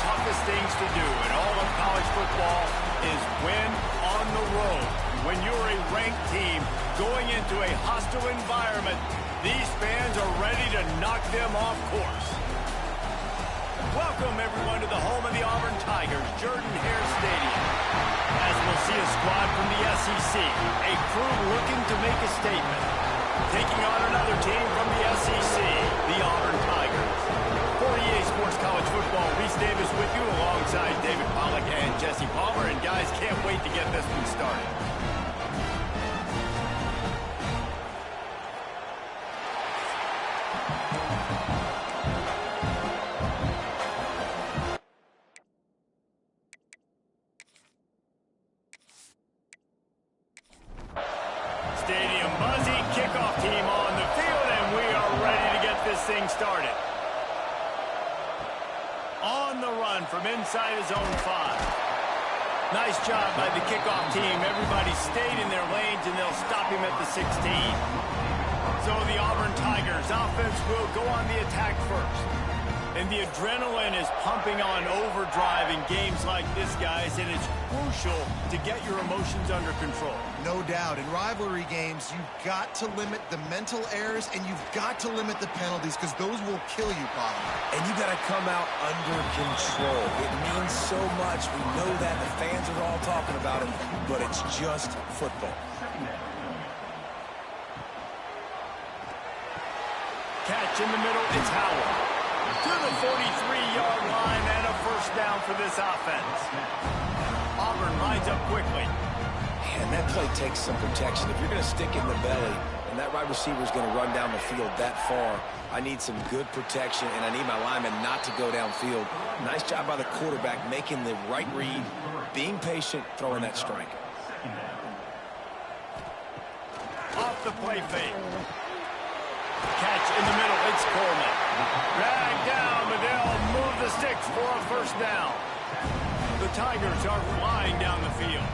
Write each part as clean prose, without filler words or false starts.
toughest things to do in all of college football is win on the road. When you're a ranked team going into a hostile environment, these fans are ready to knock them off course. Welcome, everyone, to the home of the Auburn Tigers, Jordan-Hare Stadium. As we'll see a squad from the SEC, a crew looking to make a statement. Taking on another team from the SEC, the Auburn Tigers. For EA Sports College Football, Reese Davis with you alongside David Pollack and Jesse Palmer. And guys, can't wait to get this one started. Stadium buzzy, kickoff team on the field, and we are ready to get this thing started. On the run from inside his own 5. Nice job by the kickoff team. Everybody stayed in their lanes, and they'll stop him at the 16. So the Auburn Tigers offense will go on the attack first. And the adrenaline is pumping on overdrive in games like this, guys, and it's crucial to get your emotions under control. No doubt. In rivalry games, you've got to limit the mental errors, and you've got to limit the penalties, because those will kill you, Bob. And you got to come out under control. It means so much. We know that. The fans are all talking about it, but it's just football. Catch in the middle, it's Howard. To the 43-yard line and a first down for this offense. Auburn lines up quickly. And that play takes some protection. If you're going to stick in the belly and that wide receiver is going to run down the field that far, I need some good protection, and I need my lineman not to go downfield. Nice job by the quarterback making the right read, being patient, throwing that strike. Off the play fake. Catch in the middle, it's Coleman. Drag down, but they'll move the sticks for a first down. The Tigers are flying down the field.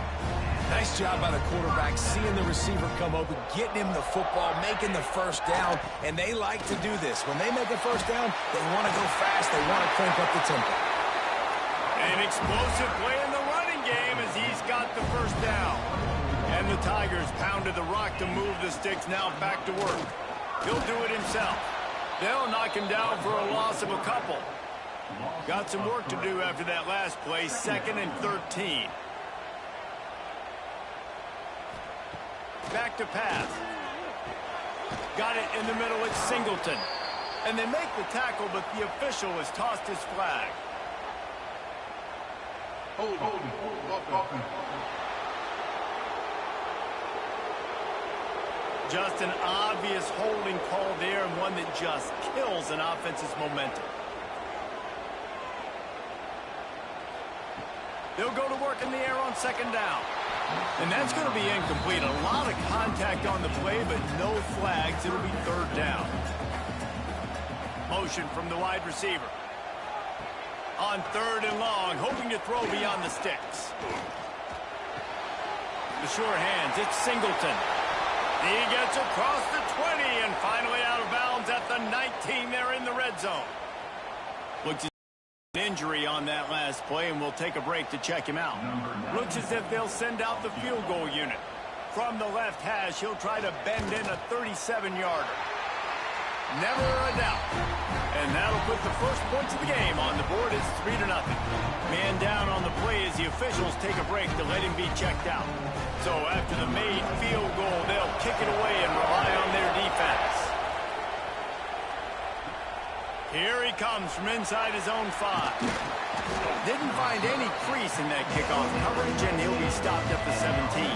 Nice job by the quarterback, seeing the receiver come over, getting him the football, making the first down, and they like to do this. When they make a first down, they want to go fast, they want to crank up the tempo. An explosive play in the running game as he's got the first down. And the Tigers pounded the rock to move the sticks, now back to work. He'll do it himself. They'll knock him down for a loss of a couple. Got some work to do after that last play, 2nd and 13. Back to pass. Got it in the middle, it's Singleton. And they make the tackle, but the official has tossed his flag. Hold. Just an obvious holding call there, and one that just kills an offense's momentum. They'll go to work in the air on 2nd down. And that's going to be incomplete. A lot of contact on the play, but no flags. It'll be 3rd down. Motion from the wide receiver. On 3rd and long, hoping to throw beyond the sticks. The sure hands, it's Singleton. He gets across the 20 and finally out of bounds at the 19 there in the red zone. Looks as if an injury on that last play, and we'll take a break to check him out. Looks as if they'll send out the field goal unit. From the left hash, he'll try to bend in a 37-yarder. Never a doubt. And that'll put the first points of the game on the board. It's 3-0. Man down on the play as the officials take a break to let him be checked out. So after the made field goal, they'll kick it away and rely on their defense. Here he comes from inside his own 5. Didn't find any crease in that kickoff coverage, and he'll be stopped at the 17.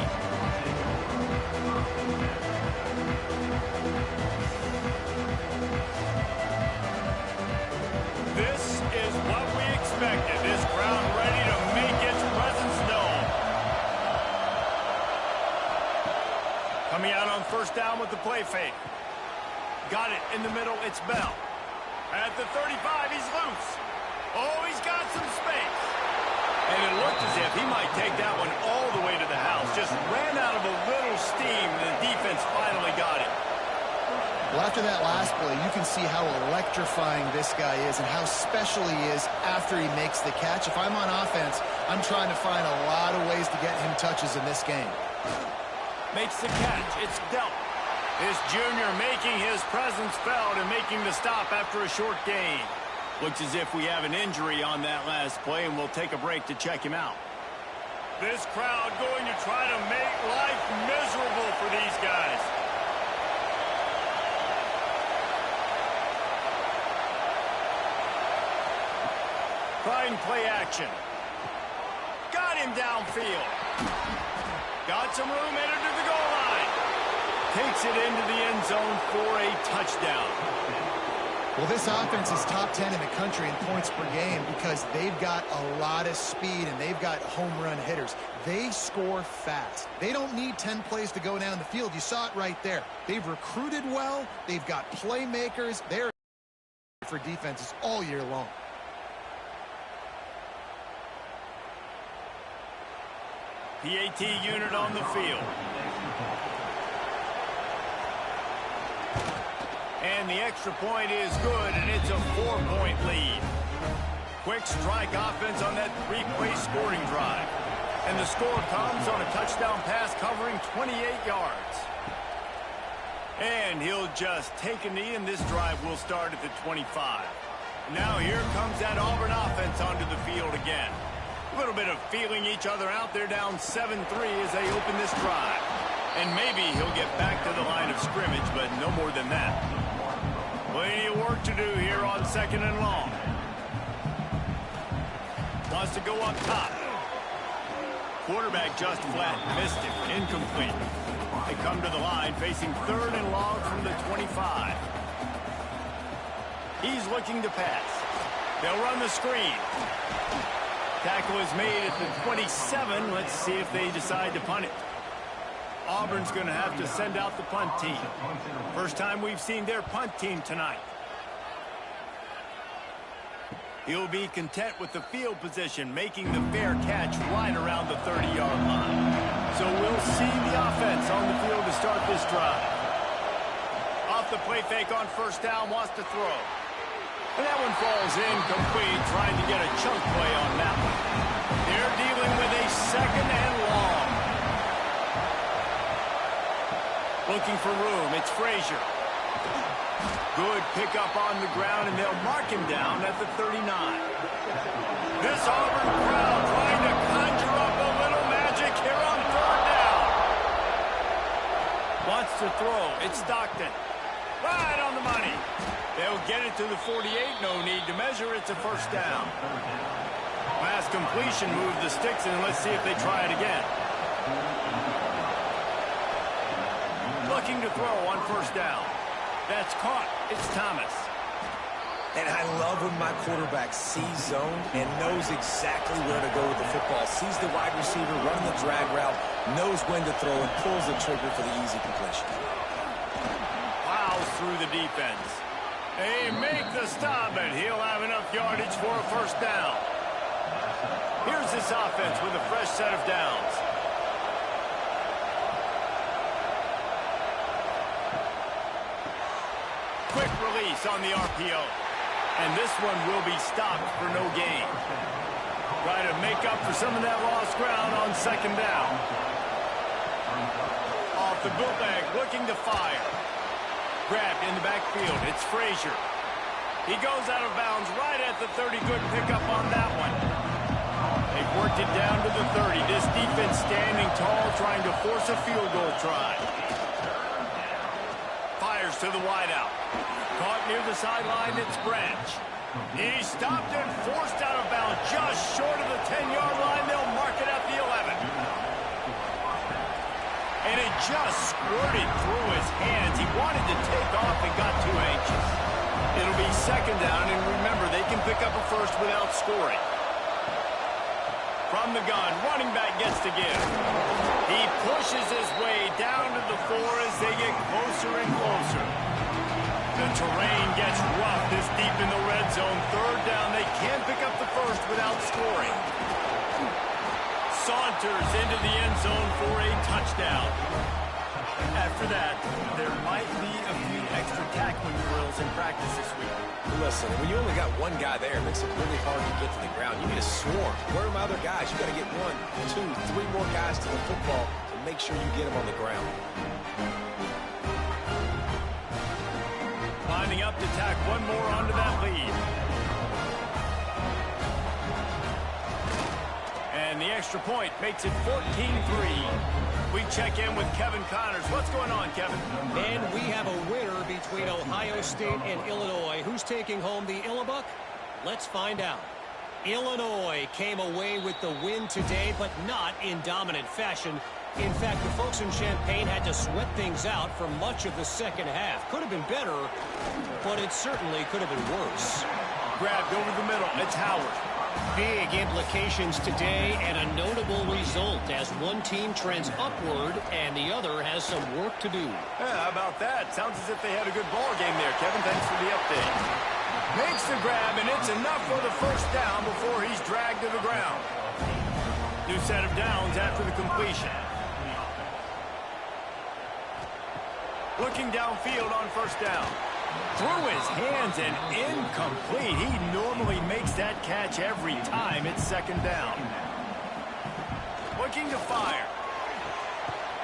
This is what we expected. This crowd ready to make its presence known. Coming out on 1st down with the play fake. Got it in the middle, it's Bell. At the 35, he's loose. Oh, he's got some space. And it looked as if he might take that one all the way to the house. Just ran out of a little steam, and the defense finally got it. Well, after that last play, you can see how electrifying this guy is and how special he is after he makes the catch. If I'm on offense, I'm trying to find a lot of ways to get him touches in this game. Makes the catch. It's dealt. This junior making his presence felt and making the stop after a short gain. Looks as if we have an injury on that last play, and we'll take a break to check him out. This crowd going to try to make life miserable for these guys. Trying play action. Got him downfield. Got some room, headed to the goal line. Takes it into the end zone for a touchdown. Well, this offense is top 10 in the country in points per game because they've got a lot of speed and they've got home run hitters. They score fast. They don't need 10 plays to go down the field. You saw it right there. They've recruited well. They've got playmakers. They're for defenses all year long. PAT unit on the field. And the extra point is good, and it's a 4-point lead. Quick strike offense on that 3-play scoring drive. And the score comes on a touchdown pass covering 28 yards. And he'll just take a knee, and this drive will start at the 25. Now here comes that Auburn offense onto the field again. A little bit of feeling each other out. They're down 7-3 as they open this drive. And maybe he'll get back to the line of scrimmage, but no more than that. Plenty of work to do here on 2nd and long. Wants to go up top. Quarterback just flat, missed it, incomplete. They come to the line facing 3rd and long from the 25. He's looking to pass. They'll run the screen. Tackle is made at the 27. Let's see if they decide to punt it. Auburn's going to have to send out the punt team. First time we've seen their punt team tonight. He'll be content with the field position, making the fair catch right around the 30-yard line. So we'll see the offense on the field to start this drive. Off the play fake on 1st down, wants to throw. And that one falls incomplete, trying to get a chunk play on that one. They're dealing with a 2nd and long. Looking for room, it's Frazier. Good pickup on the ground, and they'll mark him down at the 39. This Auburn crowd trying to conjure up a little magic here on 3rd down. Wants to throw, it's Stockton. Right on the money. They'll get it to the 48, no need to measure, it's a 1st down. Last completion moved the sticks, and let's see if they try it again. Looking to throw on 1st down. That's caught. It's Thomas. And I love when my quarterback sees zone and knows exactly where to go with the football. Sees the wide receiver running the drag route, knows when to throw, and pulls the trigger for the easy completion. Plows through the defense. They make the stop, and he'll have enough yardage for a 1st down. Here's this offense with a fresh set of downs. Quick release on the RPO. And this one will be stopped for no gain. Try to make up for some of that lost ground on 2nd down. Off the bootleg, looking to fire. Grabbed in the backfield. It's Frazier. He goes out of bounds right at the 30. Good pickup on that one. They've worked it down to the 30. This defense standing tall, trying to force a field goal try. Fires to the wideout. Caught near the sideline, it's Branch. He's stopped and forced out of bounds just short of the 10-yard line. They'll mark it at the 11. And it just squirted through his hands. He wanted to take off and got too anxious. It'll be 2nd down, and remember, they can pick up a 1st without scoring. From the gun, running back gets to give. He pushes his way down to the 4 as they get closer and closer. The terrain gets rough this deep in the red zone. 3rd down, they can't pick up the 1st without scoring. Saunters into the end zone for a touchdown. After after that, there might be a few extra tackling drills in practice this week. Listen, when you only got one guy there, it makes it really hard to get to the ground. You need a swarm. Where are my other guys? You got to get 1, 2, 3 more guys to the football to make sure you get them on the ground. Lining up to tack one more onto that lead. And the extra point makes it 14-3. We check in with Kevin Connors. What's going on, Kevin? And we have a winner between Ohio State and Illinois. Who's taking home the Illabuck? Let's find out. Illinois came away with the win today, but not in dominant fashion. In fact, the folks in Champaign had to sweat things out for much of the second half. Could have been better, but it certainly could have been worse. Grabbed over the middle. It's Howard. Big implications today and a notable result as one team trends upward and the other has some work to do. Yeah, how about that? Sounds as if they had a good ball game there, Kevin. Thanks for the update. Makes the grab, and it's enough for the first down before he's dragged to the ground. New set of downs after the completion. Looking downfield on first down. Through his hands and incomplete. He normally makes that catch every time it's second down. Looking to fire.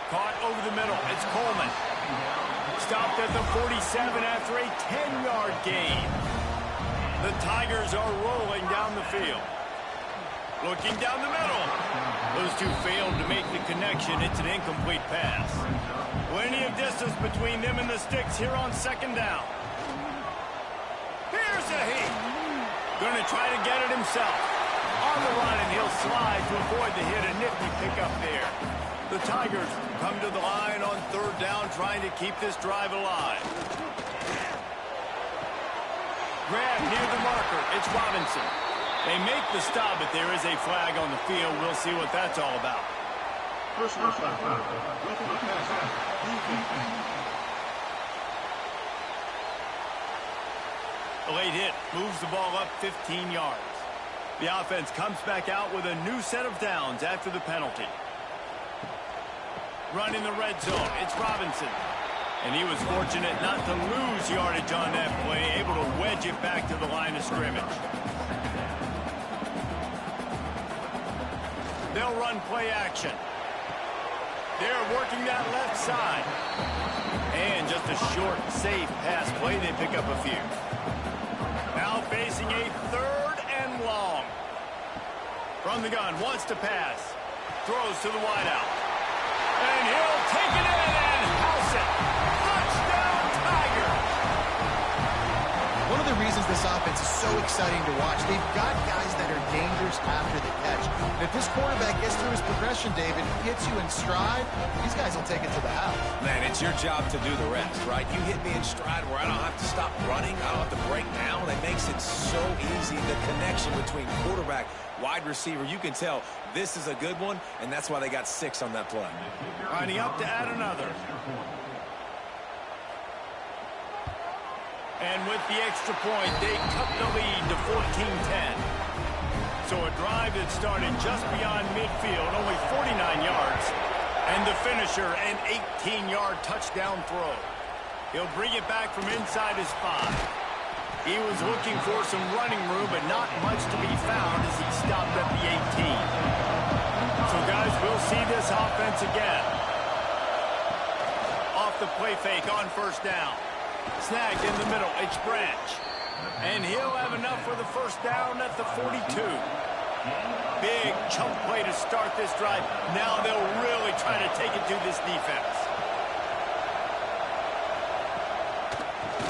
Caught over the middle. It's Coleman. Stopped at the 47 after a 10-yard gain. The Tigers are rolling down the field. Looking down the middle. Those two failed to make the connection. It's an incomplete pass. Plenty of distance between them and the sticks here on second down. Here's a heat. Going to try to get it himself. On the run, and he'll slide to avoid the hit. A nifty pickup there. The Tigers come to the line on third down, trying to keep this drive alive. Grab near the marker. It's Robinson. They make the stop, but there is a flag on the field. We'll see what that's all about. A late hit moves the ball up 15 yards. The offense comes back out with a new set of downs after the penalty. Run in the red zone. It's Robinson. And he was fortunate not to lose yardage on that play, able to wedge it back to the line of scrimmage. They'll run play action. They're working that left side. And just a short, safe pass play. They pick up a few. Now facing a third and long. From the gun, wants to pass. Throws to the wideout. And he'll take it in and house it. Touchdown, Tigers! One of the reasons this offense is so exciting to watch, they've got guys that are dangerous after the catch. And if this quarterback gets through his progression, David, hits you in stride, these guys will take it to the house. Man, it's your job to do the rest, right? You hit me in stride where I don't have to stop running. I don't have to break down. It makes it so easy. The connection between quarterback, wide receiver, you can tell this is a good one, and that's why they got 6 on that play. Lining up to add another. And with the extra point, they cut the lead to 14-10. So a drive that started just beyond midfield, only 49 yards. And the finisher, an 18-yard touchdown throw. He'll bring it back from inside his 5. He was looking for some running room, but not much to be found as he stopped at the 18. So, guys, we'll see this offense again. Off the play fake on first down. Snagged in the middle. It's Branch. And he'll have enough for the first down at the 42. Big chunk play to start this drive. Now they'll really try to take it to this defense.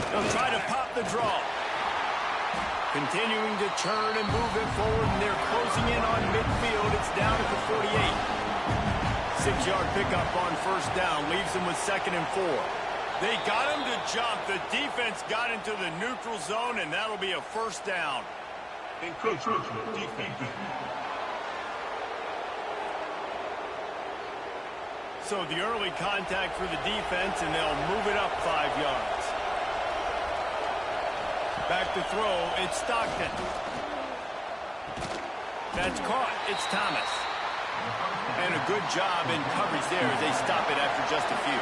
They'll try to pop the draw. Continuing to churn and move it forward, and they're closing in on midfield. It's down at the 48. 6-yard pickup on first down leaves them with 2nd and 4. They got him to jump. The defense got into the neutral zone, and that'll be a first down. So the early contact for the defense, and they'll move it up 5 yards. Back to throw, it's Stockton. That's caught, it's Thomas. And a good job in coverage there as they stop it after just a few.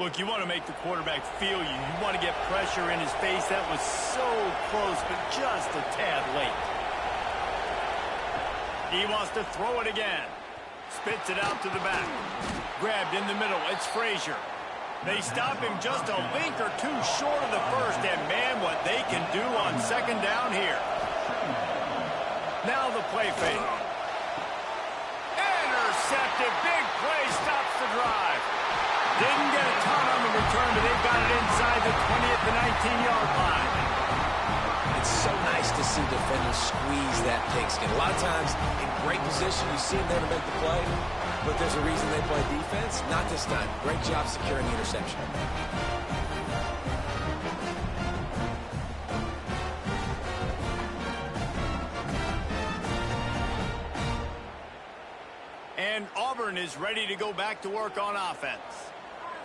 Look, you want to make the quarterback feel you. You want to get pressure in his face. That was so close, but just a tad late. He wants to throw it again. Spits it out to the back. Grabbed in the middle. It's Frazier. They stop him just a link or two short of the first, and man, what they can do on second down here. Now the play fake. Intercepted. Big play stops the drive. Didn't get a ton on the return, but they've got it inside the 20 at the 19-yard line. It's so nice to see defenders squeeze that pigskin. A lot of times, in great position, you see them there to make the play, but there's a reason they play defense. Not this time. Great job securing the interception. And Auburn is ready to go back to work on offense.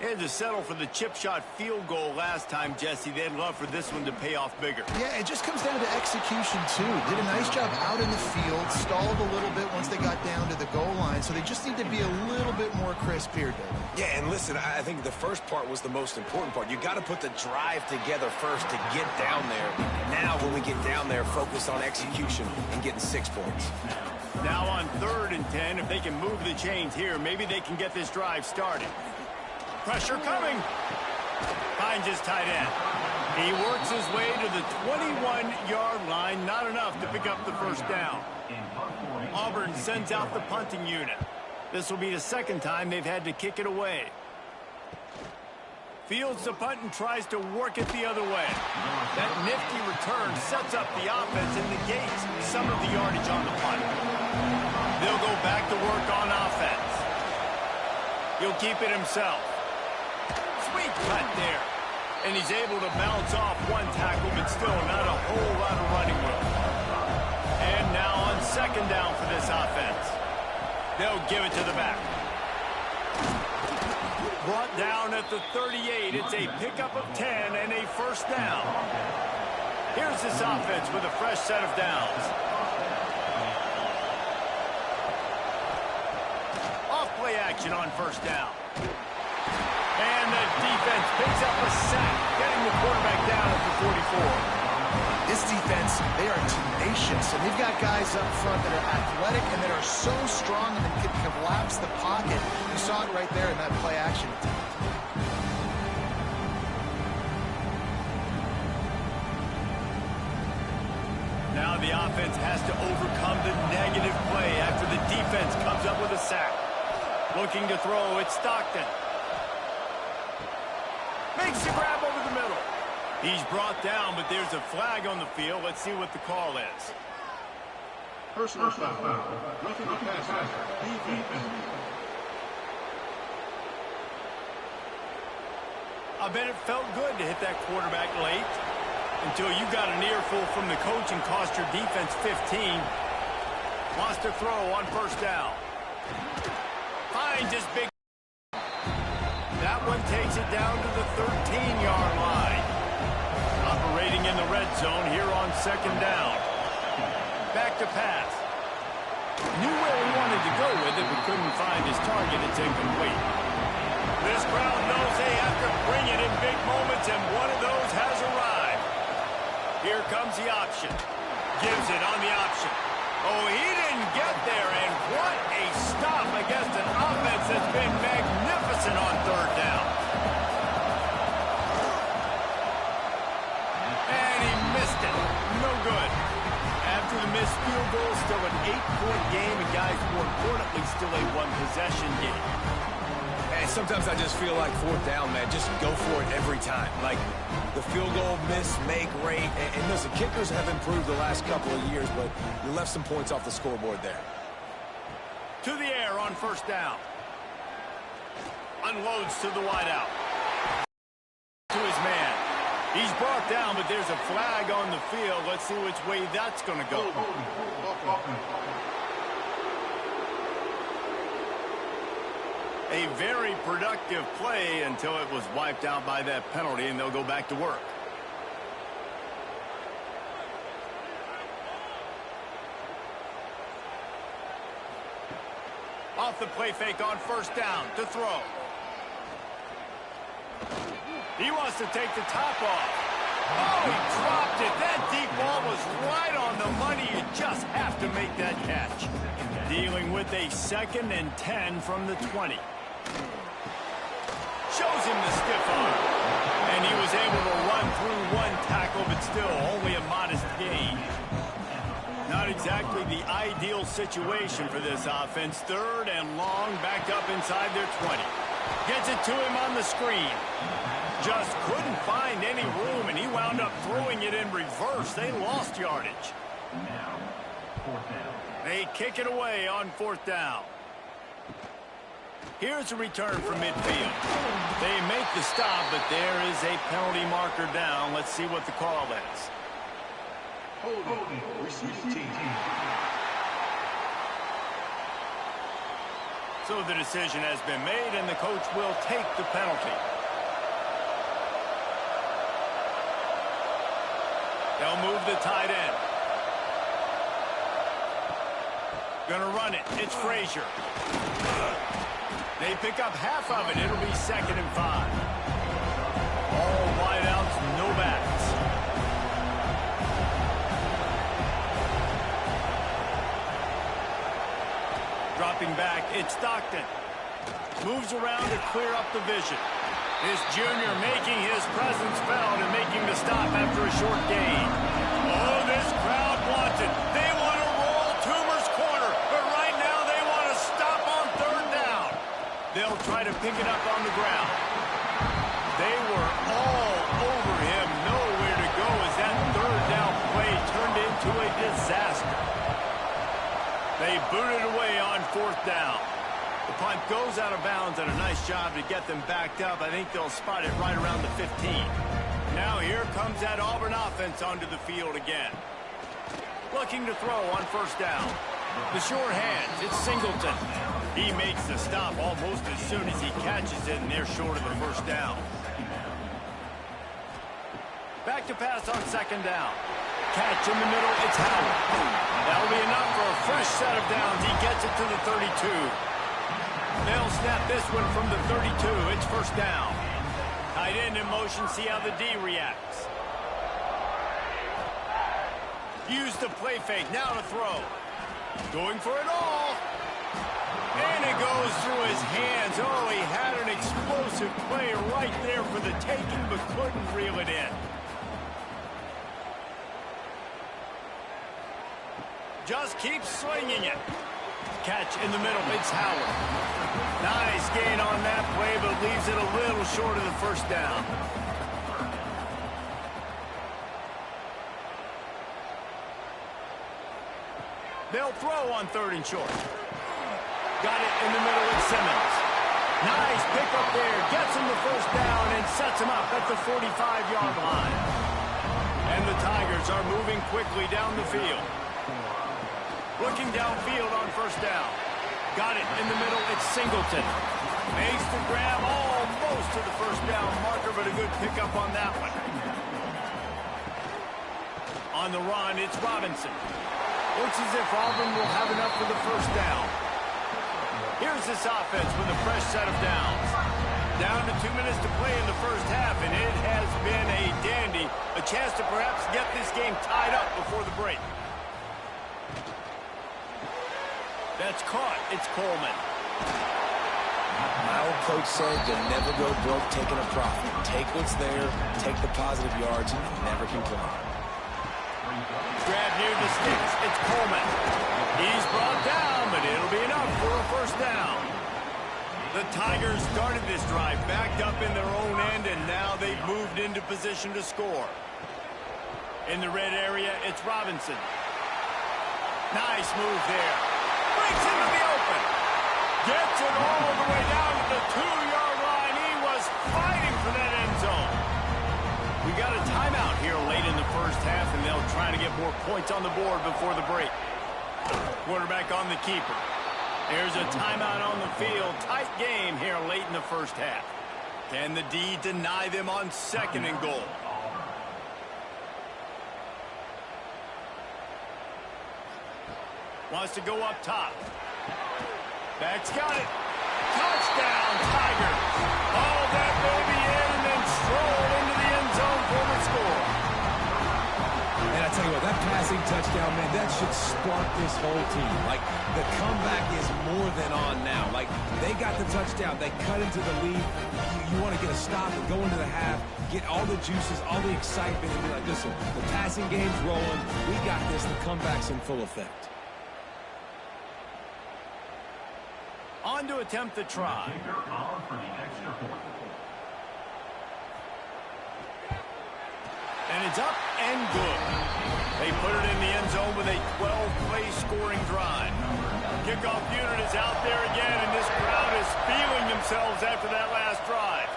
They had to settle for the chip shot field goal last time, Jesse. They'd love for this one to pay off bigger. Yeah, it just comes down to execution, too. Did a nice job out in the field, stalled a little bit once they got down to the goal line, so they just need to be a little bit more crisp here, David. Yeah, and listen, I think the first part was the most important part. You got to put the drive together first to get down there. Now, when we get down there, focus on execution and getting 6 points. Now on 3rd and 10, if they can move the chains here, maybe they can get this drive started. Pressure coming. Finds his tight end. He works his way to the 21-yard line. Not enough to pick up the first down. Auburn sends out the punting unit. This will be the second time they've had to kick it away. Fields the punt and tries to work it the other way. That nifty return sets up the offense and negates some of the yardage on the punt. They'll go back to work on offense. He'll keep it himself. Sweet cut there. And he's able to bounce off one tackle, but still not a whole lot of running room. And now on second down for this offense. They'll give it to the back. Brought down at the 38. It's a pickup of 10 and a first down. Here's this offense with a fresh set of downs. Off-play action on first down. And the defense picks up a sack, getting the quarterback down at the 44. This defense, they are tenacious, and they've got guys up front that are athletic and that are so strong and that can collapse the pocket. You saw it right there in that play action. Now the offense has to overcome the negative play after the defense comes up with a sack. Looking to throw, it's Stockton. Makes the grab over the middle. He's brought down, but there's a flag on the field. Let's see what the call is. Personal foul. Roughing the passer. Defense. I bet it felt good to hit that quarterback late until you got an earful from the coach and cost your defense 15. Wants to throw on first down. Finds his big. That one takes it down to the 13-yard line. Operating in the red zone here on second down. Back to pass. Knew where he wanted to go with it, but couldn't find his target. It's incomplete. This crowd knows they have to bring it in big moments, and one of those has arrived. Here comes the option. Gives it on the option. Oh, he didn't get there, and what a stop against an offense that's been magnificent on third down. And he missed it. No good. After the missed field goal, still an 8-point game, and guys, more importantly, still a one-possession game. And sometimes I just feel like fourth down, man, just go for it every time. Like the field goal miss, make rate. And listen, kickers have improved the last couple of years, but you left some points off the scoreboard there. To the air on first down. Unloads to the wideout. To his man. He's brought down, but there's a flag on the field. Let's see which way that's going to go. A very productive play until it was wiped out by that penalty, and they'll go back to work. Off the play fake on first down to throw. He wants to take the top off. Oh, he dropped it. That deep ball was right on the money. You just have to make that catch. Dealing with a 2nd and 10 from the 20. Shows him the stiff arm. And he was able to run through one tackle, but still only a modest gain. Not exactly the ideal situation for this offense. 3rd and long, back up inside their 20. Gets it to him on the screen. Just couldn't find any room, and he wound up throwing it in reverse. They lost yardage. They kick it away on 4th down. Here's a return from midfield. They make the stop, but there is a penalty marker down. Let's see what the call is. Holding, receiving team. So the decision has been made, and the coach will take the penalty. They'll move the tight end. Gonna run it. It's Frazier. They pick up half of it. It'll be 2nd and 5. All wideouts, no backs. Dropping back, it's Stockton. Moves around to clear up the vision. This junior making his presence felt and making the stop after a short gain. Oh, this crowd wants it. They want to roll Toomer's corner, but right now they want to stop on 3rd down. They'll try to pick it up on the ground. They were all over him. Nowhere to go as that 3rd down play turned into a disaster. They booted away on 4th down. The punt goes out of bounds, and a nice job to get them backed up. I think they'll spot it right around the 15. Now here comes that Auburn offense onto the field again. Looking to throw on 1st down. The short hands, it's Singleton. He makes the stop almost as soon as he catches it, and they're short of the 1st down. Back to pass on 2nd down. Catch in the middle, it's Howard. That'll be enough for a fresh set of downs. He gets it to the 32. They'll snap this one from the 32. It's 1st down. Tight end in motion, see how the D reacts. Use the play fake, now to throw. Going for it all. And it goes through his hands. Oh, he had an explosive play right there for the taking, but couldn't reel it in. Just keeps swinging it. Catch in the middle, it's Howard. Nice gain on that play, but leaves it a little short of the 1st down. They'll throw on 3rd and short. Got it in the middle with Simmons. Nice pick up there, gets him the 1st down and sets him up at the 45-yard line. And the Tigers are moving quickly down the field. Looking downfield on 1st down. Got it in the middle, it's Singleton. Makes the grab almost to the 1st down marker, but a good pickup on that one. On the run, it's Robinson. Looks as if Auburn will have enough for the 1st down. Here's this offense with a fresh set of downs. Down to 2 minutes to play in the 1st half, and it has been a dandy. A chance to perhaps get this game tied up before the break. That's caught. It's Coleman. My old coach said you'll never go broke taking a profit. Take what's there, take the positive yards, and never complain. Grab near the sticks. It's Coleman. He's brought down, but it'll be enough for a 1st down. The Tigers started this drive backed up in their own end, and now they've moved into position to score. In the red area, it's Robinson. Nice move there. Breaks into the open. Gets it all the way down to the 2-yard line. He was fighting for that end zone. We got a timeout here late in the 1st half, and they'll try to get more points on the board before the break. Quarterback on the keeper. There's a timeout on the field. Tight game here late in the 1st half. Can the D deny them on 2nd and goal? Wants to go up top. Back's got it. Touchdown, Tigers. Oh, that baby is passing touchdown, man, that should spark this whole team. Like, the comeback is more than on now. Like, they got the touchdown. They cut into the lead. You want to get a stop and go into the half, get all the juices, all the excitement, and be like, listen, the passing game's rolling. We got this. The comeback's in full effect. On to attempt the try. And it's up and good. They put it in the end zone with a 12-play scoring drive. Kickoff unit is out there again, and this crowd is feeling themselves after that last drive.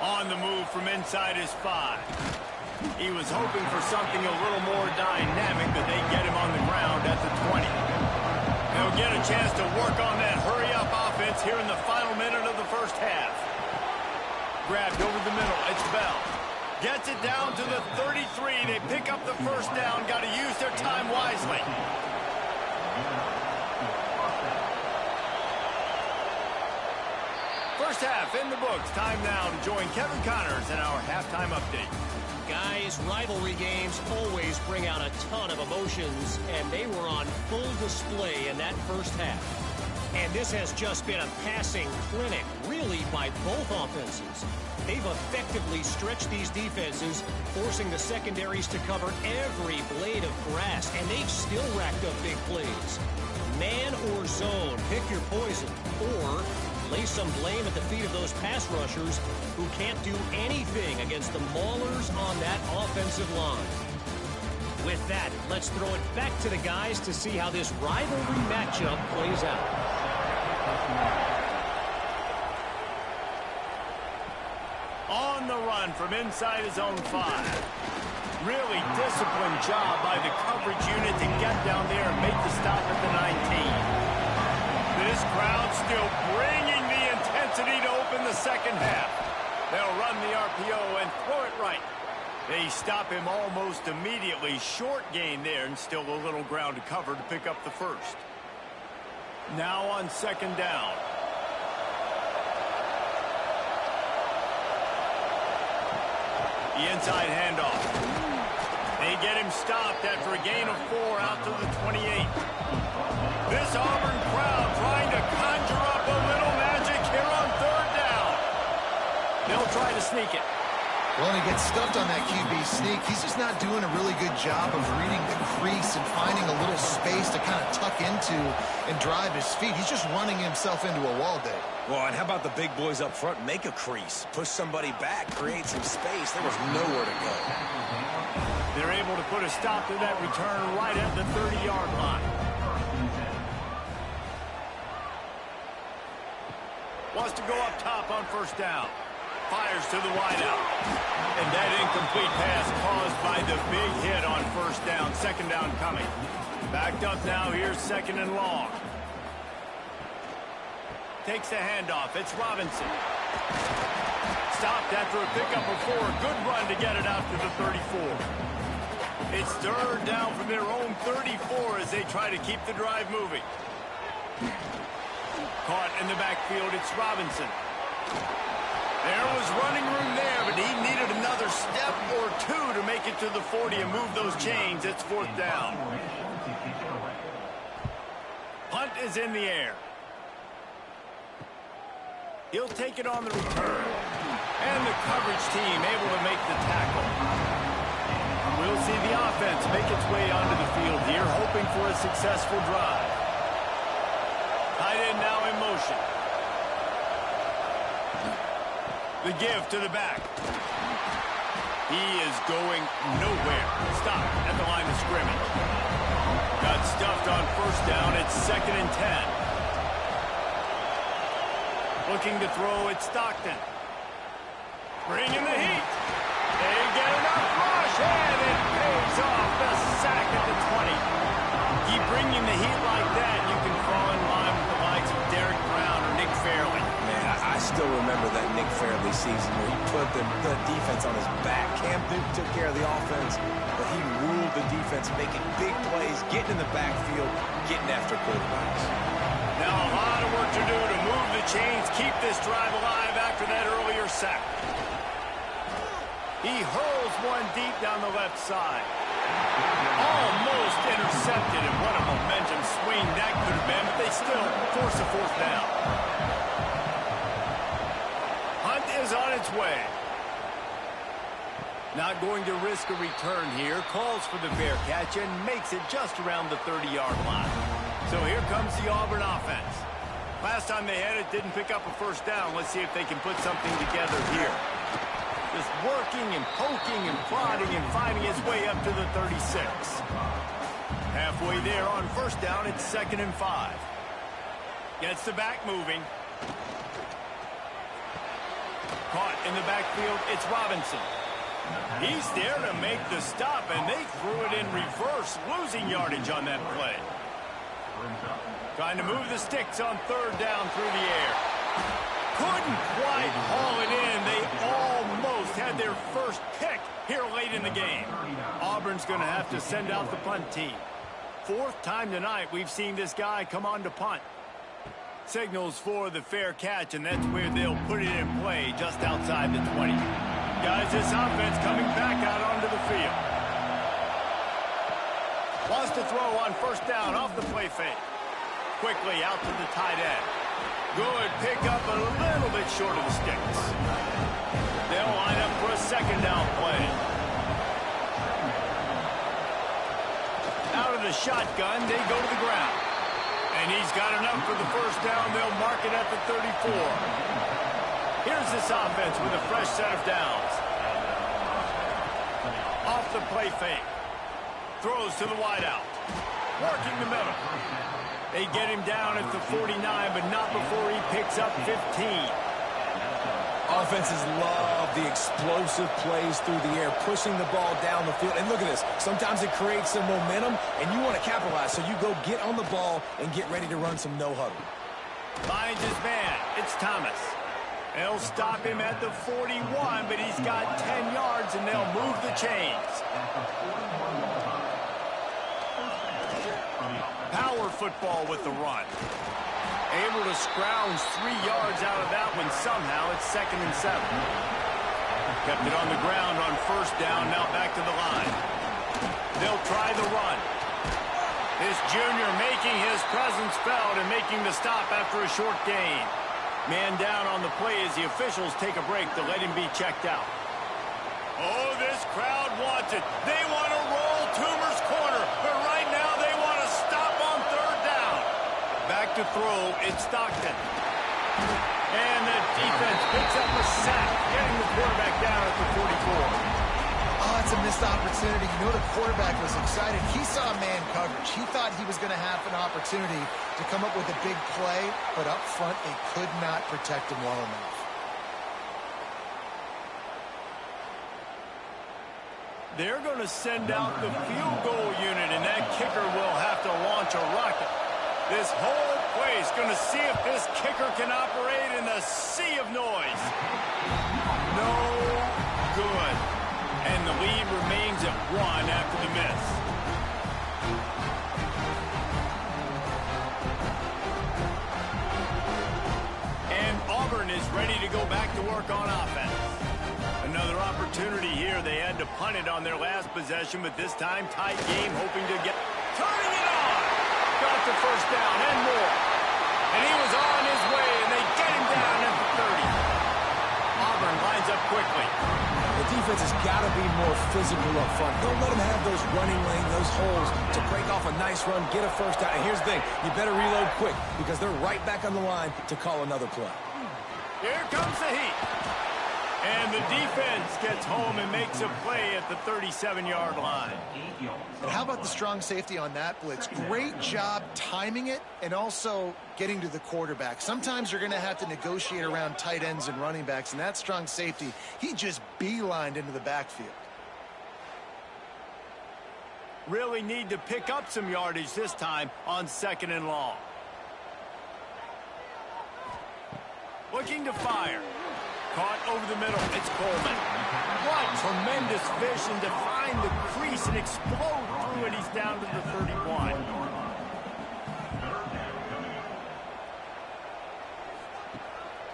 On the move from inside his 5. He was hoping for something a little more dynamic, but they get him on the ground at the 20. They'll get a chance to work on that hurry-up offense here in the final minute of the first half. Grabbed over the middle. It's Bell. Gets it down to the 33. They pick up the first down. Got to use their time wisely. First half in the books. Time now to join Kevin Connors in our halftime update. Guys, rivalry games always bring out a ton of emotions, and they were on full display in that first half. And this has just been a passing clinic, really, by both offenses. They've effectively stretched these defenses, forcing the secondaries to cover every blade of grass, and they've still racked up big plays. Man or zone, pick your poison, or lay some blame at the feet of those pass rushers who can't do anything against the maulers on that offensive line. With that, let's throw it back to the guys to see how this rivalry matchup plays out. On the run from inside his own 5. Really disciplined job by the coverage unit to get down there and make the stop at the 19. This crowd still bringing the intensity to open the second half. They'll run the RPO and throw it right. They stop him almost immediately. Short gain there and still a little ground to cover to pick up the first. Now on second down. The inside handoff. They get him stopped after a gain of 4 out to the 28. This Auburn crowd trying to conjure up a little magic here on third down. They'll try to sneak it. Well, and he gets stuffed on that QB sneak. He's just not doing a really good job of reading the crease and finding a little space to kind of tuck into and drive his feet. He's just running himself into a wall there. Well, and how about the big boys up front? Make a crease. Push somebody back. Create some space. There was nowhere to go. They're able to put a stop to that return right at the 30-yard line. Wants to go up top on first down. Fires to the wideout. And that incomplete pass caused by the big hit on first down. Second down coming. Backed up now. Here's second and long. Takes the handoff. It's Robinson. Stopped after a pickup of 4. Good run to get it out to the 34. It's third down from their own 34 as they try to keep the drive moving. Caught in the backfield. It's Robinson. There was running room there, but he needed another step or 2 to make it to the 40 and move those chains. It's fourth down. Punt is in the air. He'll take it on the return. And the coverage team able to make the tackle. We'll see the offense make its way onto the field here, hoping for a successful drive. Tight end now in motion. The give to the back. He is going nowhere. Stop at the line of scrimmage. Got stuffed on first down. It's second and 10. Looking to throw at Stockton. Bringing the heat. They get enough rush, and it pays off. The sack at the 20. Keep bringing the heat like that, you can fall in line with the likes of Derek Brown or Nick Fairley. Man, I still remember that Nick Fairley season where he put the defense on his back. Cam Newton took care of the offense, but he ruled the defense, making big plays, getting in the backfield, getting after quarterbacks. Now a lot of work to do to move the chains, keep this drive alive after that earlier sack. He hurls one deep down the left side. Almost intercepted, and what a momentum swing that could have been, but they still force a fourth down. Hunt is on its way. Not going to risk a return here. Calls for the fair catch and makes it just around the 30-yard line. So here comes the Auburn offense. Last time they had it, didn't pick up a first down. Let's see if they can put something together here. Just working and poking and prodding and finding his way up to the 36. Halfway there on first down, it's 2nd and 5. Gets the back moving. Caught in the backfield, it's Robinson. He's there to make the stop, and they threw it in reverse, losing yardage on that play. Trying to move the sticks on 3rd down through the air. Couldn't quite haul it in. They almost had their first pick here late in the game. Auburn's going to have to send out the punt team. 4th time tonight we've seen this guy come on to punt. Signals for the fair catch, and that's where they'll put it in play just outside the 20. Guys, this offense coming back out onto the field. Wants to throw on first down off the play fake. Quickly out to the tight end. Good pick up a little bit short of the sticks. They'll line up for a 2nd down play. Out of the shotgun, they go to the ground. And he's got enough for the first down. They'll mark it at the 34. Here's this offense with a fresh set of downs. Off the play fake. Throws to the wideout. Working the middle. They get him down at the 49, but not before he picks up 15. Offenses love the explosive plays through the air, pushing the ball down the field. And look at this. Sometimes it creates some momentum, and you want to capitalize. So you go get on the ball and get ready to run some no-huddle. Finds his man. It's Thomas. They'll stop him at the 41, but he's got 10 yards, and they'll move the chains. Power football with the run. Able to scrounge 3 yards out of that one somehow. It's 2nd and 7. Kept it on the ground on first down, now back to the line. They'll try the run. This junior making his presence felt and making the stop after a short gain. Man down on the play as the officials take a break to let him be checked out. Oh, this crowd wants it. They want to roll Toomer's corner, but right now they want to stop on 3rd down. Back to throw, it's Stockton. And the defense picks up a sack, getting the quarterback down at the 44. Oh, it's a missed opportunity. You know the quarterback was excited. He saw man coverage. He thought he was going to have an opportunity to come up with a big play, but up front they could not protect him well enough. They're going to send out the field goal unit, and that kicker will have to launch a rocket. This whole place going to see if this kicker can operate in the sea of noise. No good. And the lead remains at 1 after the miss. And Auburn is ready to go back to work on offense. Another opportunity here. They had to punt it on their last possession, but this time tight game, hoping to get... Turning it on! Got the first down and more. And he was on his way, and they get him down at the 30. Auburn lines up quickly. The defense has got to be more physical up front. Don't let them have those running lane, those holes to break off a nice run, get a first down. And here's the thing, you better reload quick because they're right back on the line to call another play. Here comes the heat. And the defense gets home and makes a play at the 37-yard line. And how about the strong safety on that blitz? Great job timing it and also getting to the quarterback. Sometimes you're going to have to negotiate around tight ends and running backs, and that strong safety, he just beelined into the backfield. Really need to pick up some yardage this time on 2nd and long. Looking to fire. Caught over the middle. It's Coleman. What tremendous vision to find the crease and explode through it. He's down to the 31.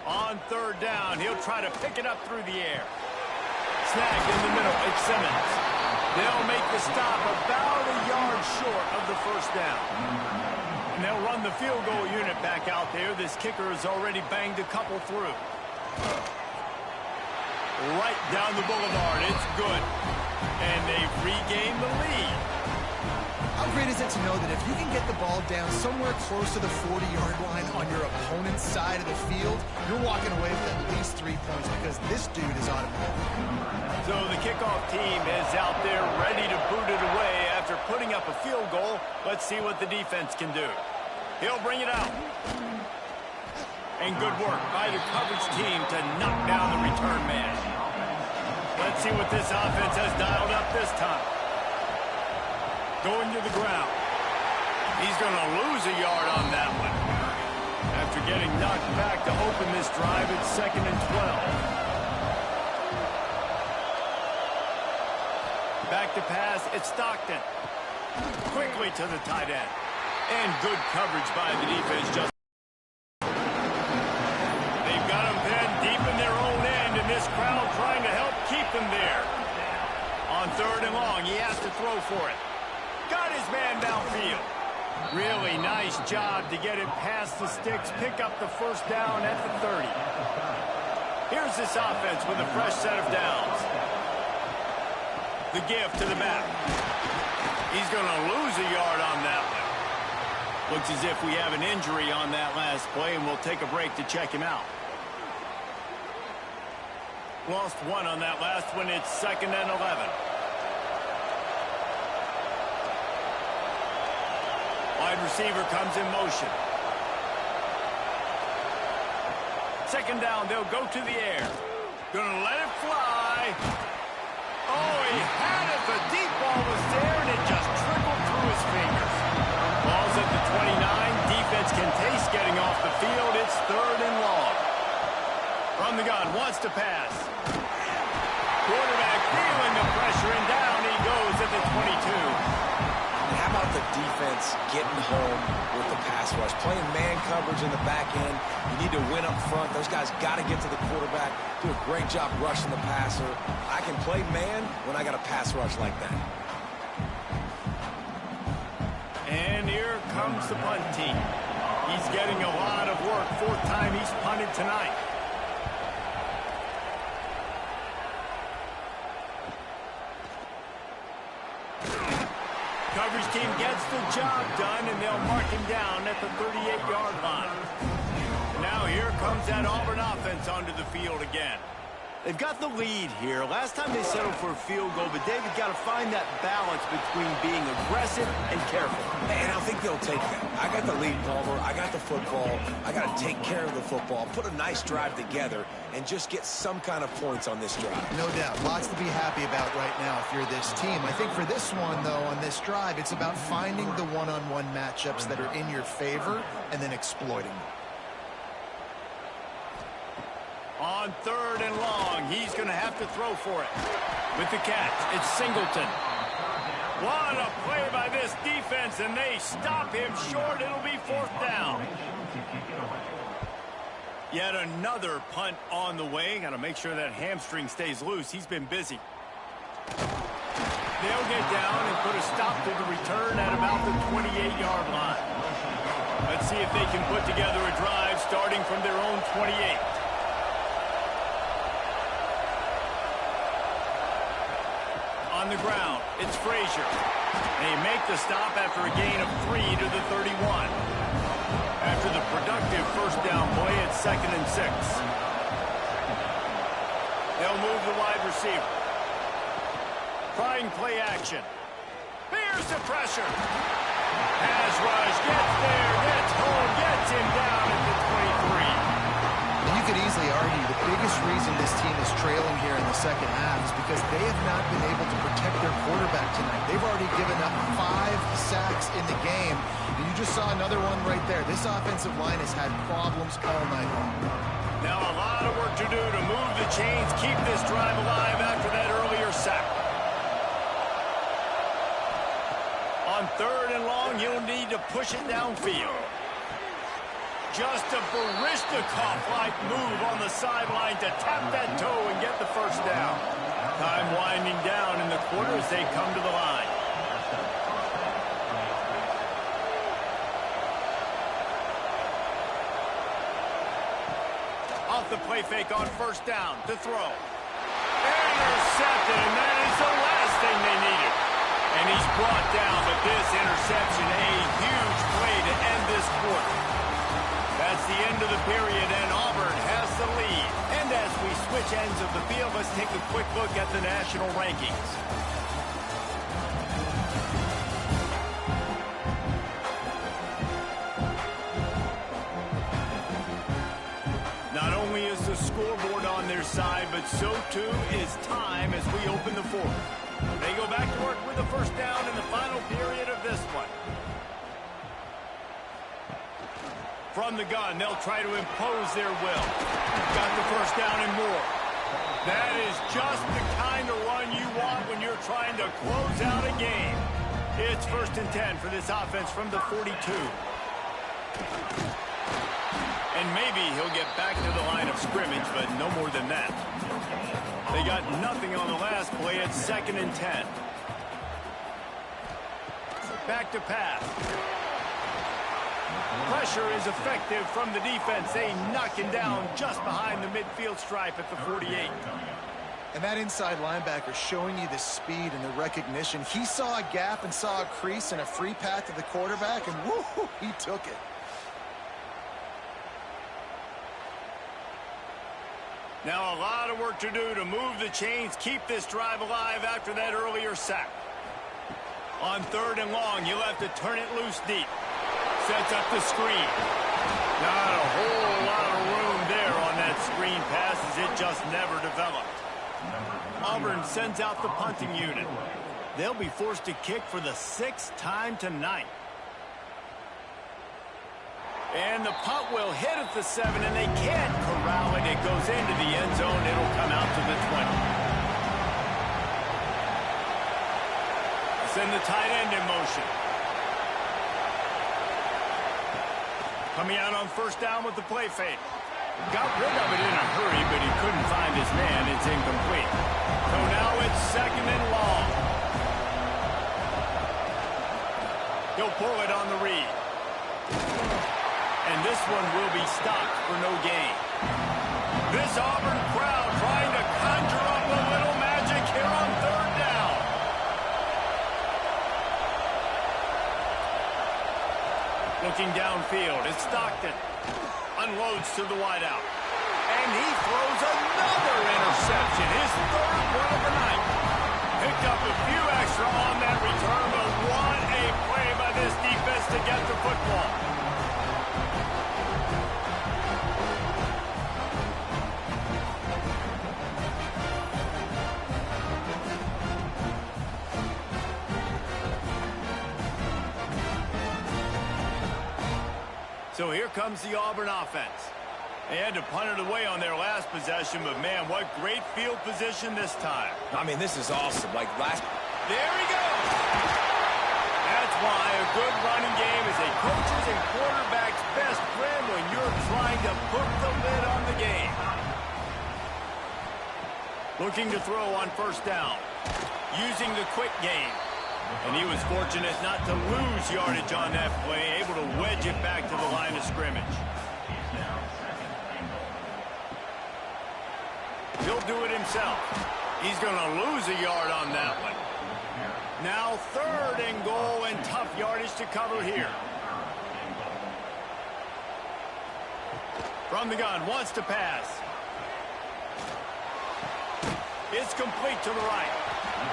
On 3rd down, he'll try to pick it up through the air. Snagged in the middle. It's Simmons. They'll make the stop about a yard short of the first down. And they'll run the field goal unit back out there. This kicker has already banged a couple through. Right down the boulevard. It's good. And they've regained the lead. How great is it to know that if you can get the ball down somewhere close to the 40-yard line on your opponent's side of the field, you're walking away with at least 3 points because this dude is automatic. So the kickoff team is out there ready to boot it away after putting up a field goal. Let's see what the defense can do. He'll bring it out. And good work by the coverage team to knock down the return man. Let's see what this offense has dialed up this time. Going to the ground. He's going to lose a yard on that one. After getting knocked back to open this drive, it's 2nd and 12. Back to pass, it's Stockton. Quickly to the tight end. And good coverage by the defense. They've got him pinned deep in their own end, and this crowd trying to help keep him there. On 3rd and long, he has to throw for it. Got his man downfield. Really nice job to get it past the sticks, pick up the first down at the 30. Here's this offense with a fresh set of downs. The give to the back. He's going to lose a yard on that one. Looks as if we have an injury on that last play, and we'll take a break to check him out. Lost 1 on that last one. It's 2nd and 11. Wide receiver comes in motion. 2nd down, they'll go to the air. Gonna let it fly. Oh, he had it. The deep ball was there, and it just trickled through his fingers. Ball's at the 29. Defense can taste getting off the field. It's 3rd and long. From the gun, wants to pass. Quarterback feeling the pressure, and down he goes at the 22. How about the defense getting home with the pass rush? Playing man coverage in the back end. You need to win up front. Those guys got to get to the quarterback. Do a great job rushing the passer. I can play man when I got a pass rush like that. And here comes the punt team. He's getting a lot of work. 4th time he's punted tonight. Coverage team gets the job done, and they'll mark him down at the 38-yard line. Now here comes that Auburn offense onto the field again. They've got the lead here. Last time they settled for a field goal, but David got to find that balance between being aggressive and careful. And I think they'll take that. I got the lead, Palmer. I got the football. I got to take care of the football, put a nice drive together, and just get some kind of points on this drive. No doubt. Lots to be happy about right now if you're this team. I think for this one, though, on this drive, it's about finding the one-on-one matchups that are in your favor and then exploiting them. On 3rd and long, he's going to have to throw for it. With the catch, it's Singleton. What a play by this defense, and they stop him short. It'll be 4th down. Yet another punt on the way. Got to make sure that hamstring stays loose. He's been busy. They'll get down and put a stop to the return at about the 28-yard line. Let's see if they can put together a drive starting from their own 28. On the ground, it's Frazier. They make the stop after a gain of 3 to the 31. After the productive first down play, it's 2nd and 6. They'll move the wide receiver. Trying play action. Here's the pressure. Pass rush, gets there, gets home, gets him down at the 23. And you could easily argue the biggest reason this team is trailing here in the second half is because they have not been able to protect their quarterback tonight. They've already given up 5 sacks in the game. And you just saw another one right there. This offensive line has had problems all night long. Now a lot of work to do to move the chains, keep this drive alive after that earlier sack. On 3rd and long, you'll need to push it downfield. Just a Barishnikov-like move on the sideline to tap that toe and get the first down. Time winding down in the quarter as they come to the line. Off the play fake on first down to throw. Intercepted, and that is the last thing they needed. And he's brought down, but this interception, a huge play to end this quarter. That's the end of the period, and Auburn has the lead. And as we switch ends of the field, let's take a quick look at the national rankings. Not only is the scoreboard on their side, but so too is time as we open the fourth. They go back to work with the first down in the final period of this one. From the gun, they'll try to impose their will. Got the first down and more. That is just the kind of run you want when you're trying to close out a game. It's 1st and 10 for this offense from the 42. And maybe he'll get back to the line of scrimmage, but no more than that. They got nothing on the last play at 2nd and 10. Back to pass. Pressure is effective from the defense. They knock him down just behind the midfield stripe at the 48. And that inside linebacker showing you the speed and the recognition. He saw a gap and saw a crease and a free path to the quarterback, and woo, he took it. Now a lot of work to do to move the chains, keep this drive alive after that earlier sack. On 3rd and long, you'll have to turn it loose deep. Sets up the screen. Not a whole lot of room there on that screen pass as it just never developed. Auburn sends out the punting unit. They'll be forced to kick for the 6th time tonight. And the punt will hit at the 7, and they can't corral it. It goes into the end zone. It'll come out to the 20. Send the tight end in motion. Coming out on first down with the play fake. Got rid of it in a hurry, but he couldn't find his man. It's incomplete. So now it's 2nd and long. He'll pull it on the read. And this one will be stopped for no gain. This Auburn crowd trying to conjure up a little magic here on 3rd down. Looking downfield, it's Stockton. Unloads to the wideout. And he throws another interception. His 3rd one of the night. Picked up a few extra on that return, but what a play by this defense to get the football. So here comes the Auburn offense. They had to punt it away on their last possession, but man, what great field position this time. I mean, this is awesome. Like last... There he goes! That's why a good running game is a coach's and quarterback's best friend when you're trying to put the lid on the game. Looking to throw on first down. Using the quick game. And he was fortunate not to lose yardage on that play, able to wedge it back to the line of scrimmage. He'll do it himself. He's going to lose a yard on that one. Now 3rd and goal and tough yardage to cover here. From the gun, wants to pass. It's complete to the right.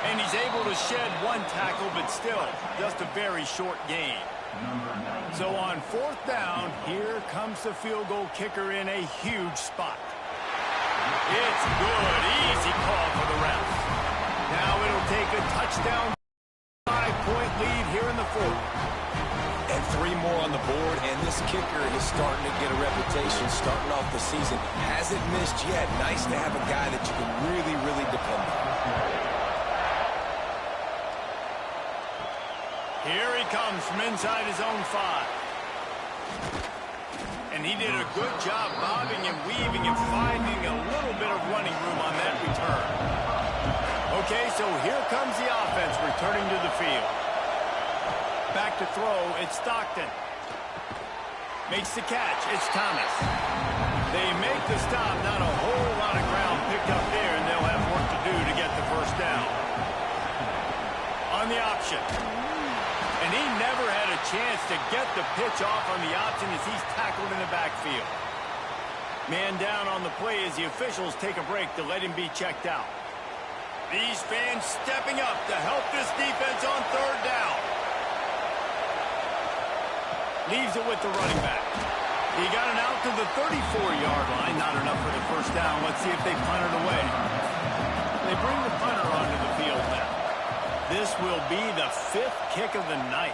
And he's able to shed one tackle, but still just a very short gain. So on 4th down, here comes the field goal kicker in a huge spot. It's good. Easy call for the refs. Now it'll take a touchdown, 5-point lead here in the 4th. And 3 more on the board, and this kicker is starting to get a reputation starting off the season. Hasn't missed yet. Nice to have a guy that you can really, really depend on. Here he comes from inside his own 5. And he did a good job bobbing and weaving and finding a little bit of running room on that return. so here comes the offense returning to the field. Back to throw, it's Stockton. Makes the catch, it's Thomas. They make the stop, not a whole lot of ground picked up there, and they'll have work to do to get the first down. On the option. And he never had a chance to get the pitch off on the option as he's tackled in the backfield. Man down on the play as the officials take a break to let him be checked out. These fans stepping up to help this defense on third down. Leaves it with the running back. He got it out to the 34-yard line. Not enough for the first down. Let's see if they punt it away. They bring the punter onto the field now. This will be the 5th kick of the night.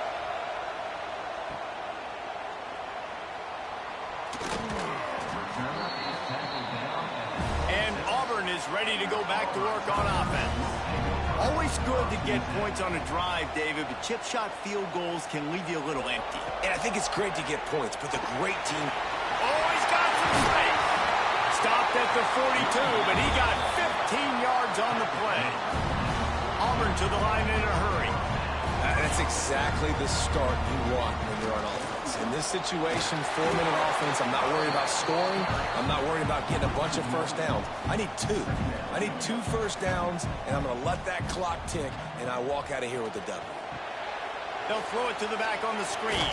And Auburn is ready to go back to work on offense. Always good to get points on a drive, David, but chip shot field goals can leave you a little empty. And I think it's great to get points, but the great team... Oh, he's got some space. Stopped at the 42, but he got 15 yards on the play. Auburn to the line in a hurry. That's exactly the start you want when you're on offense. In this situation, 4-minute offense, I'm not worried about scoring. I'm not worried about getting a bunch of first downs. I need 2. I need 2 first downs, and I'm going to let that clock tick, and I walk out of here with the W. They'll throw it to the back on the screen.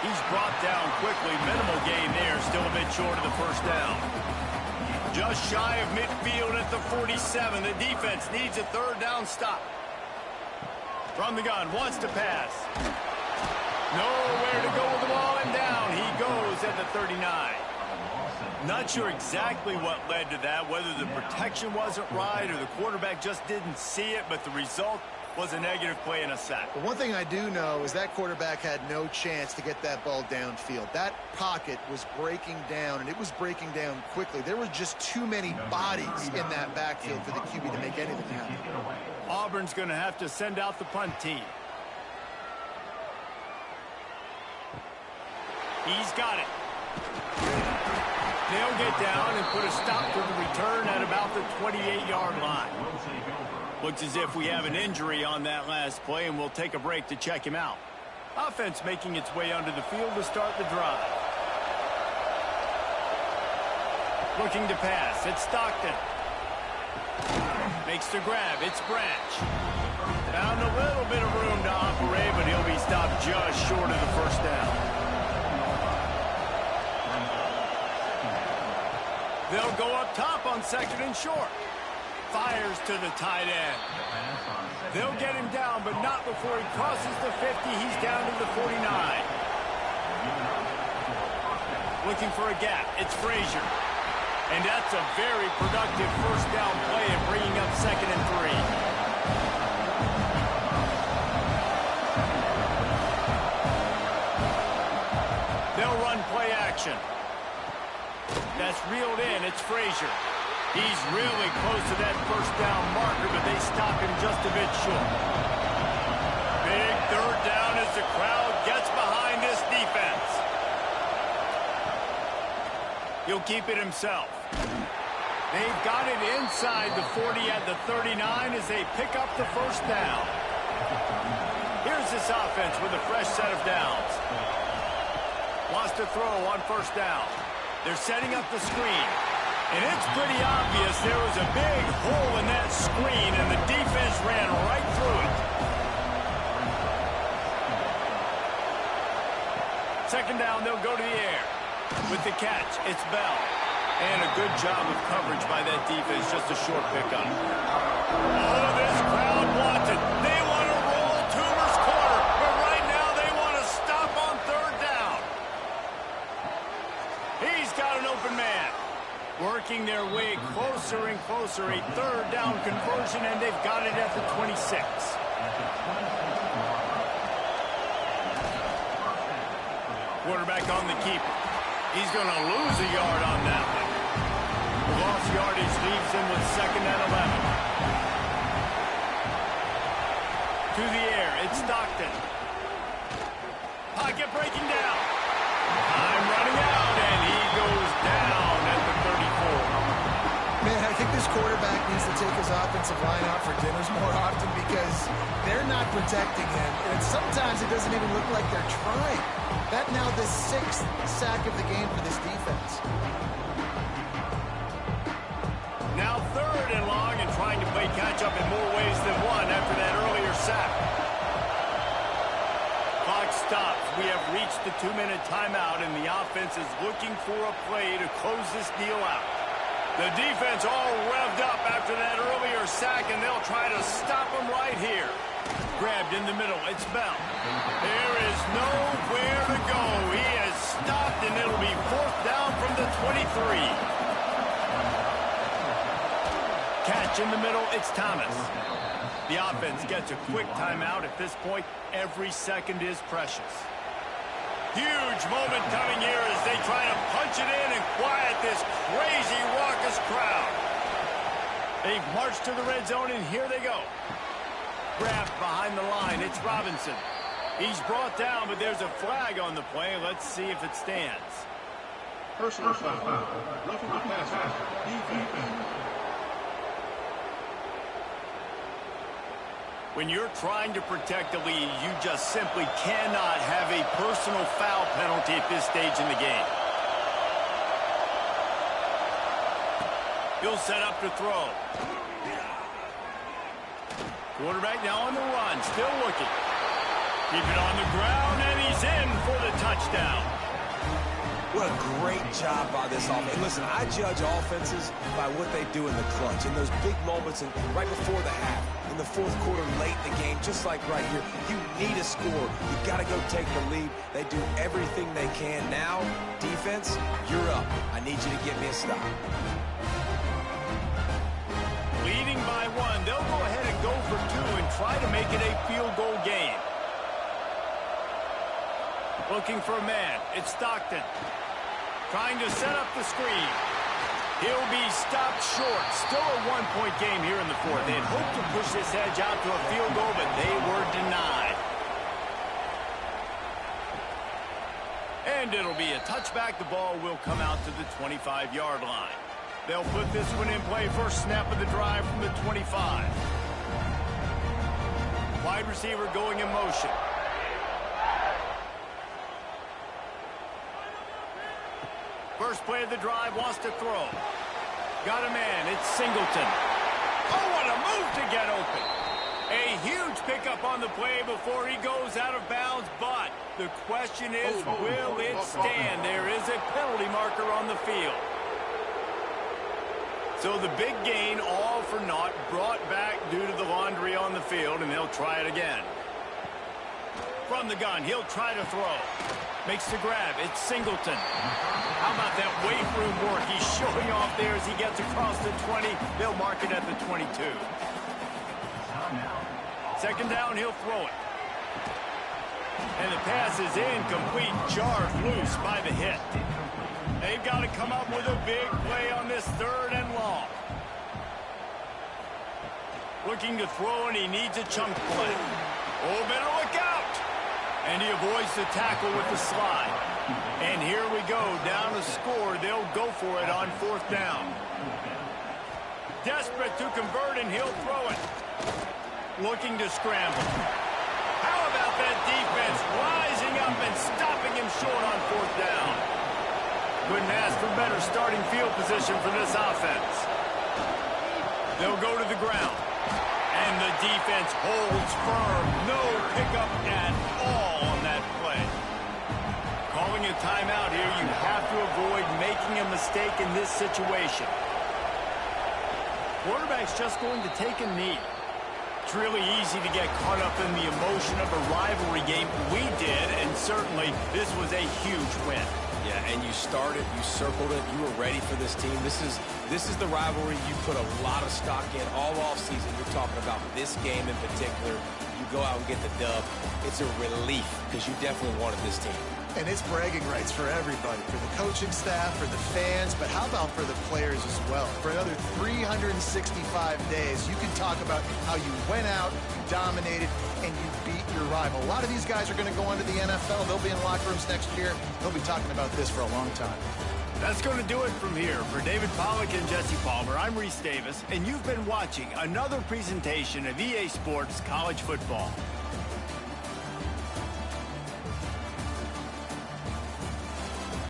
He's brought down quickly. Minimal gain there, still a bit short of the first down. Just shy of midfield at the 47. The defense needs a third down stop. From the gun, wants to pass. Nowhere to go with the ball, and down he goes at the 39. Not sure exactly what led to that, whether the protection wasn't right or the quarterback just didn't see it, but the result was a negative play and a sack. But one thing I do know is that quarterback had no chance to get that ball downfield. That pocket was breaking down, and it was breaking down quickly. There were just too many bodies in that backfield for the QB to make anything happen. Auburn's going to have to send out the punt team. He's got it. They'll get down and put a stop to the return at about the 28-yard line. Looks as if we have an injury on that last play, and we'll take a break to check him out. Offense making its way onto the field to start the drive. Looking to pass. It's Stockton. Makes the grab. It's Branch. Found a little bit of room to operate, but he'll be stopped just short of the first down. They'll go up top on 2nd and short. Fires to the tight end. They'll get him down, but not before he crosses the 50. He's down to the 49. Looking for a gap. It's Frazier. And that's a very productive first down play and bringing up 2nd and 3. They'll run play action. That's reeled in. It's Frazier. He's really close to that first down marker, but they stop him just a bit short. Big third down as the crowd gets behind this defense. He'll keep it himself. They've got it inside the 40 at the 39 as they pick up the first down. Here's this offense with a fresh set of downs. Wants to throw on first down. They're setting up the screen. And it's pretty obvious there was a big hole in that screen, and the defense ran right through it. 2nd down, they'll go to the air. With the catch, it's Bell. And a good job of coverage by that defense, just a short pickup. Oh, this crowd wants it. They want to roll Toomer's quarter, but right now they want to stop on 3rd down. He's got an open man. Working their way closer and closer, a 3rd down conversion, and they've got it at the 26. Quarterback on the keeper. He's going to lose a yard on that one. The lost yardage leaves him with 2nd and 11. To the air, it's Stockton. Pocket breaking down. Time running out, and he goes down at the 34. Man, I think this quarterback needs to take his offensive line out for dinners more often because they're not protecting him. And sometimes it doesn't even look like they're trying. That now the 6th sack of the game for this defense. Now 3rd and long and trying to play catch-up in more ways than one after that earlier sack. Clock stops. We have reached the 2-minute timeout, and the offense is looking for a play to close this deal out. The defense all revved up after that earlier sack, and they'll try to stop him right here. Grabbed in the middle. It's Bell. There is nowhere to go. He is stopped, and it'll be 4th down from the 23. Catch in the middle. It's Thomas. The offense gets a quick timeout. At this point, every second is precious. Huge moment coming here as they try to punch it in and quiet this crazy, raucous crowd. They've marched to the red zone, and here they go. Grabbed behind the line. It's Robinson. He's brought down, but there's a flag on the play. Let's see if it stands. Personal foul. Roughing the passer. Defense. When you're trying to protect the lead, you just simply cannot have a personal foul penalty at this stage in the game. He'll set up to throw. Quarterback now on the run, still looking. Keep it on the ground, and he's in for the touchdown. What a great job by this offense. Listen, I judge offenses by what they do in the clutch, in those big moments and right before the half, in the 4th quarter, late in the game, just like right here. You need a score. You got to go take the lead. They do everything they can. Now, defense, you're up. I need you to get me a stop. Leading by 1, they'll go ahead and go for 2 and try to make it a field goal game. Looking for a man. It's Stockton. Trying to set up the screen. He'll be stopped short. Still a 1-point game here in the 4th. They had hoped to push this edge out to a field goal, but they were denied. And it'll be a touchback. The ball will come out to the 25-yard line. They'll put this one in play. First snap of the drive from the 25. Wide receiver going in motion. First play of the drive, wants to throw. Got a man, it's Singleton. Oh, what a move to get open. A huge pickup on the play before he goes out of bounds, but the question is, will it stand? There is a penalty marker on the field. So the big gain, all for naught, brought back due to the laundry on the field, and they'll try it again. From the gun, he'll try to throw. Makes the grab. It's Singleton. How about that weight room work? He's showing off there as he gets across the 20. They'll mark it at the 22. Second down, he'll throw it. And the pass is incomplete, jarred loose by the hit. They've got to come up with a big play on this 3rd and long. Looking to throw, and he needs a chunk play. Oh, better look out. And he avoids the tackle with the slide. And here we go, down to score. They'll go for it on 4th down. Desperate to convert, and he'll throw it. Looking to scramble. How about that defense rising up and stopping him short on 4th down? Couldn't ask for better starting field position for this offense. They'll go to the ground. And the defense holds firm. No pickup at all on that play. Calling a timeout here, you have to avoid making a mistake in this situation. Quarterback's just going to take a knee. It's really easy to get caught up in the emotion of a rivalry game. We did, and certainly this was a huge win. Yeah, and you started, you circled it, you were ready for this team. This is the rivalry you put a lot of stock in all offseason. You're talking about this game in particular. You go out and get the dub. It's a relief because you definitely wanted this team. And it's bragging rights for everybody, for the coaching staff, for the fans, but how about for the players as well? For another 365 days, you can talk about how you went out, you dominated, and you beat your rival. A lot of these guys are going to go on to the NFL. They'll be in locker rooms next year. They'll be talking about this for a long time. That's going to do it from here. For David Pollack and Jesse Palmer, I'm Reese Davis, and you've been watching another presentation of EA Sports College Football.